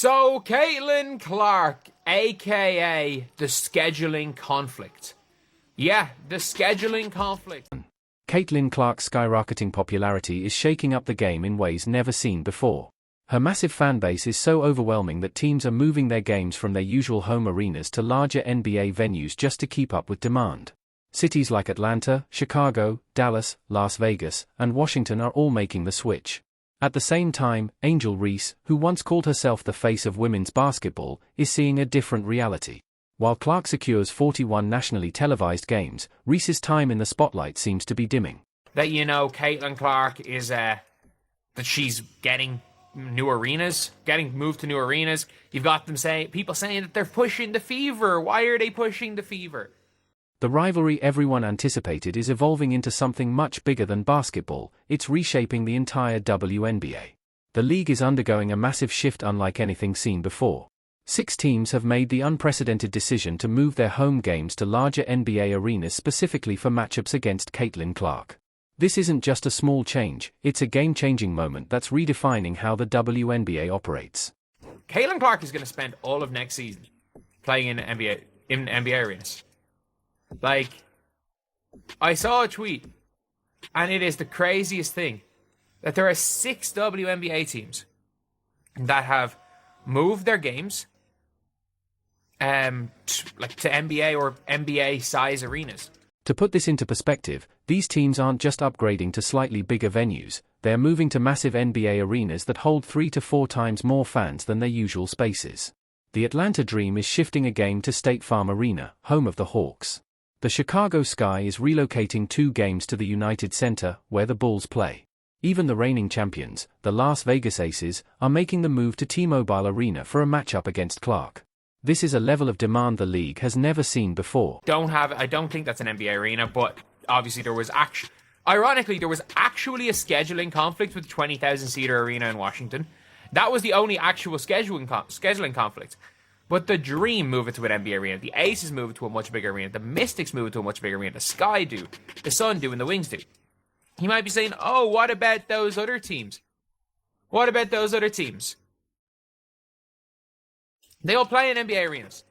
So, Caitlin Clark, aka the scheduling conflict. Yeah, the scheduling conflict. Caitlin Clark's skyrocketing popularity is shaking up the game in ways never seen before. Her massive fan base is so overwhelming that teams are moving their games from their usual home arenas to larger NBA venues just to keep up with demand. Cities like Atlanta, Chicago, Dallas, Las Vegas, and Washington are all making the switch. At the same time, Angel Reese, who once called herself the face of women's basketball, is seeing a different reality. While Clark secures 41 nationally televised games, Reese's time in the spotlight seems to be dimming. That Caitlin Clark is that she's getting new arenas, getting moved to new arenas. You've got people saying that they're pushing the fever. Why are they pushing the fever? The rivalry everyone anticipated is evolving into something much bigger than basketball. It's reshaping the entire WNBA. The league is undergoing a massive shift unlike anything seen before. 6 teams have made the unprecedented decision to move their home games to larger NBA arenas specifically for matchups against Caitlin Clark. This isn't just a small change, it's a game-changing moment that's redefining how the WNBA operates. Caitlin Clark is going to spend all of next season playing in NBA arenas. I saw a tweet, and it is the craziest thing, that there are 6 WNBA teams that have moved their games to NBA or NBA size arenas. To put this into perspective, these teams aren't just upgrading to slightly bigger venues, they're moving to massive NBA arenas that hold 3 to 4 times more fans than their usual spaces. The Atlanta Dream is shifting a game to State Farm Arena, home of the Hawks. The Chicago Sky is relocating 2 games to the United Center, where the Bulls play. Even the reigning champions, the Las Vegas Aces, are making the move to T-Mobile Arena for a matchup against Clark. This is a level of demand the league has never seen before. I don't think that's an NBA arena, but obviously ironically, there was actually a scheduling conflict with the 20,000-seater arena in Washington. That was the only actual scheduling conflict. But the Dream move it to an NBA arena, the Aces move it to a much bigger arena, the Mystics move it to a much bigger arena, the Sky do, the Sun do, and the Wings do. You might be saying, oh, what about those other teams? What about those other teams? They all play in NBA arenas.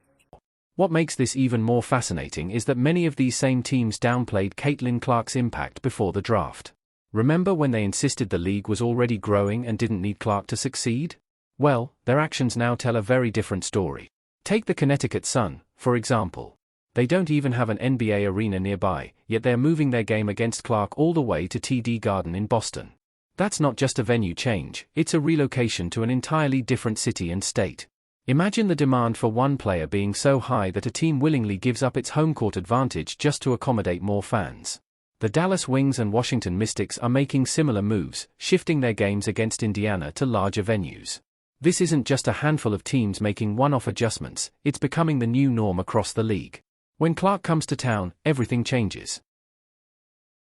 What makes this even more fascinating is that many of these same teams downplayed Caitlin Clark's impact before the draft. Remember when they insisted the league was already growing and didn't need Clark to succeed? Well, their actions now tell a very different story. Take the Connecticut Sun, for example. They don't even have an NBA arena nearby, yet they're moving their game against Clark all the way to TD Garden in Boston. That's not just a venue change, it's a relocation to an entirely different city and state. Imagine the demand for one player being so high that a team willingly gives up its home court advantage just to accommodate more fans. The Dallas Wings and Washington Mystics are making similar moves, shifting their games against Indiana to larger venues. This isn't just a handful of teams making one-off adjustments, it's becoming the new norm across the league. When Clark comes to town, everything changes.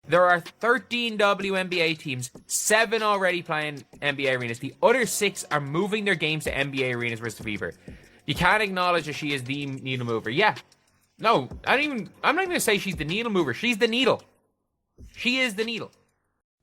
There are 13 WNBA teams, 7 already playing NBA arenas. The other 6 are moving their games to NBA arenas versus the Fever. You can't acknowledge that she is the needle mover. Yeah. No, I'm not even going to say she's the needle mover. She's the needle. She is the needle.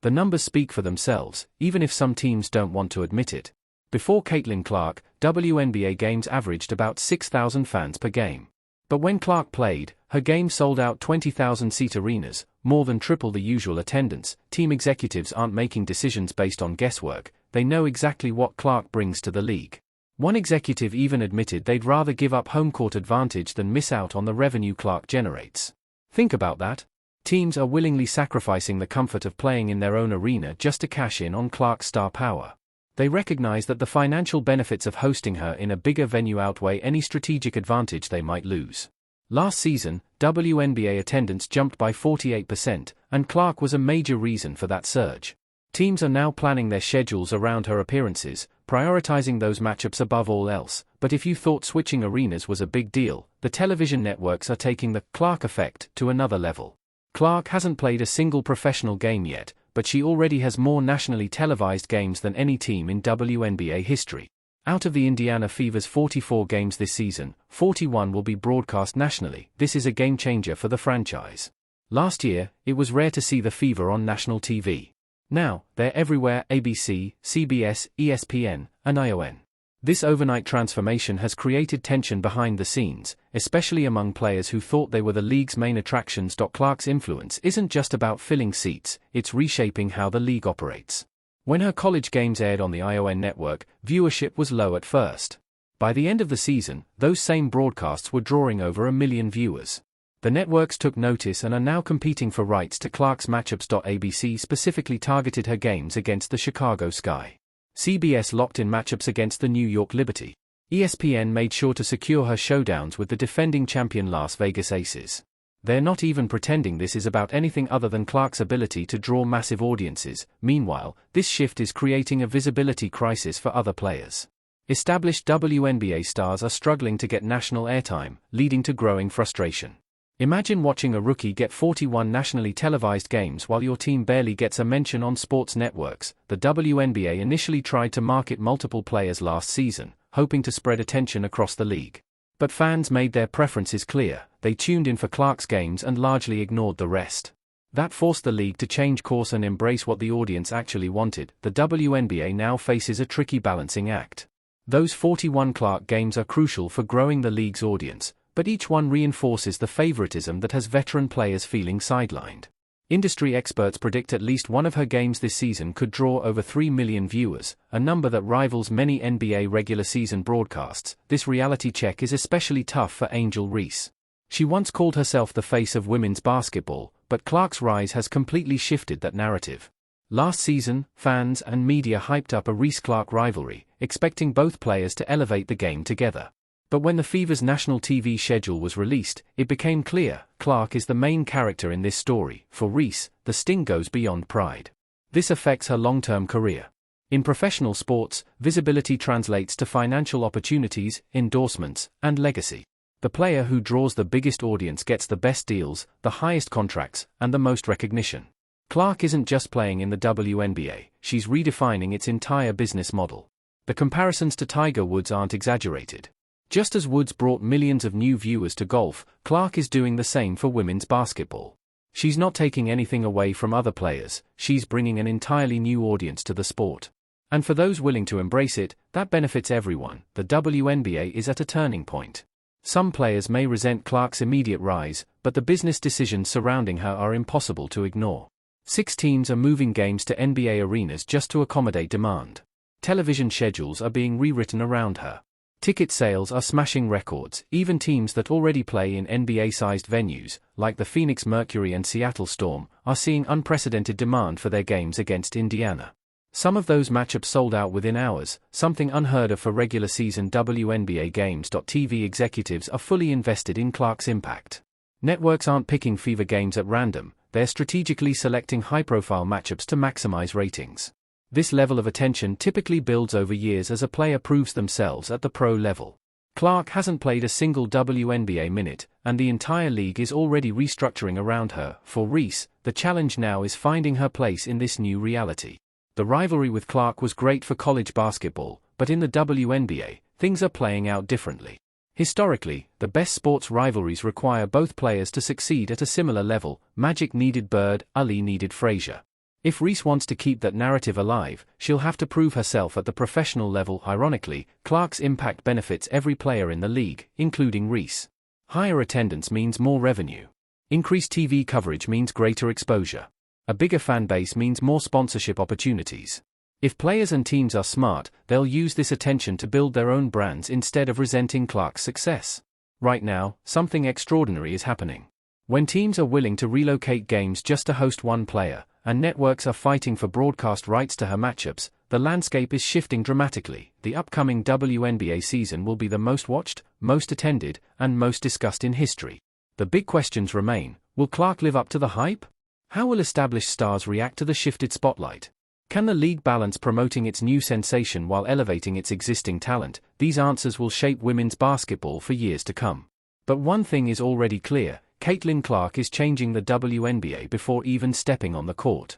The numbers speak for themselves, even if some teams don't want to admit it. Before Caitlin Clark, WNBA games averaged about 6,000 fans per game. But when Clark played, her game sold out 20,000-seat arenas, more than triple the usual attendance. Team executives aren't making decisions based on guesswork, they know exactly what Clark brings to the league. One executive even admitted they'd rather give up home court advantage than miss out on the revenue Clark generates. Think about that. Teams are willingly sacrificing the comfort of playing in their own arena just to cash in on Clark's star power. They recognize that the financial benefits of hosting her in a bigger venue outweigh any strategic advantage they might lose. Last season, WNBA attendance jumped by 48%, and Clark was a major reason for that surge. Teams are now planning their schedules around her appearances, prioritizing those matchups above all else. But if you thought switching arenas was a big deal, the television networks are taking the Clark effect to another level. Clark hasn't played a single professional game yet, but she already has more nationally televised games than any team in WNBA history. Out of the Indiana Fever's 44 games this season, 41 will be broadcast nationally. This is a game changer for the franchise. Last year, it was rare to see the Fever on national TV. Now, they're everywhere: ABC, CBS, ESPN, and ION. This overnight transformation has created tension behind the scenes, especially among players who thought they were the league's main attractions. Clark's influence isn't just about filling seats, it's reshaping how the league operates. When her college games aired on the ION network, viewership was low at first. By the end of the season, those same broadcasts were drawing over 1 million viewers. The networks took notice and are now competing for rights to Clark's matchups. ABC specifically targeted her games against the Chicago Sky. CBS locked in matchups against the New York Liberty. ESPN made sure to secure her showdowns with the defending champion Las Vegas Aces. They're not even pretending this is about anything other than Clark's ability to draw massive audiences. Meanwhile, this shift is creating a visibility crisis for other players. Established WNBA stars are struggling to get national airtime, leading to growing frustration. Imagine watching a rookie get 41 nationally televised games while your team barely gets a mention on sports networks. The WNBA initially tried to market multiple players last season, hoping to spread attention across the league. But fans made their preferences clear. They tuned in for Clark's games and largely ignored the rest. That forced the league to change course and embrace what the audience actually wanted. The WNBA now faces a tricky balancing act. Those 41 Clark games are crucial for growing the league's audience, but each one reinforces the favoritism that has veteran players feeling sidelined. Industry experts predict at least one of her games this season could draw over 3 million viewers, a number that rivals many NBA regular season broadcasts. This reality check is especially tough for Angel Reese. She once called herself the face of women's basketball, but Clark's rise has completely shifted that narrative. Last season, fans and media hyped up a Reese-Clark rivalry, expecting both players to elevate the game together. But when the Fever's national TV schedule was released, it became clear Clark is the main character in this story. For Reese, the sting goes beyond pride. This affects her long-term career. In professional sports, visibility translates to financial opportunities, endorsements, and legacy. The player who draws the biggest audience gets the best deals, the highest contracts, and the most recognition. Clark isn't just playing in the WNBA, she's redefining its entire business model. The comparisons to Tiger Woods aren't exaggerated. Just as Woods brought millions of new viewers to golf, Clark is doing the same for women's basketball. She's not taking anything away from other players, she's bringing an entirely new audience to the sport. And for those willing to embrace it, that benefits everyone. The WNBA is at a turning point. Some players may resent Clark's immediate rise, but the business decisions surrounding her are impossible to ignore. 6 teams are moving games to NBA arenas just to accommodate demand. Television schedules are being rewritten around her. Ticket sales are smashing records. Even teams that already play in NBA-sized venues, like the Phoenix Mercury and Seattle Storm, are seeing unprecedented demand for their games against Indiana. Some of those matchups sold out within hours, something unheard of for regular season WNBA games. TV executives are fully invested in Clark's impact. Networks aren't picking Fever games at random, they're strategically selecting high-profile matchups to maximize ratings. This level of attention typically builds over years as a player proves themselves at the pro level. Clark hasn't played a single WNBA minute, and the entire league is already restructuring around her. For Reese, the challenge now is finding her place in this new reality. The rivalry with Clark was great for college basketball, but in the WNBA, things are playing out differently. Historically, the best sports rivalries require both players to succeed at a similar level. Magic needed Bird, Ali needed Frazier. If Reese wants to keep that narrative alive, she'll have to prove herself at the professional level. Ironically, Clark's impact benefits every player in the league, including Reese. Higher attendance means more revenue. Increased TV coverage means greater exposure. A bigger fan base means more sponsorship opportunities. If players and teams are smart, they'll use this attention to build their own brands instead of resenting Clark's success. Right now, something extraordinary is happening. When teams are willing to relocate games just to host one player, and networks are fighting for broadcast rights to her matchups, the landscape is shifting dramatically. The upcoming WNBA season will be the most watched, most attended, and most discussed in history. The big questions remain: will Clark live up to the hype? How will established stars react to the shifted spotlight? Can the league balance promoting its new sensation while elevating its existing talent? These answers will shape women's basketball for years to come. But one thing is already clear: Caitlin Clark is changing the WNBA before even stepping on the court.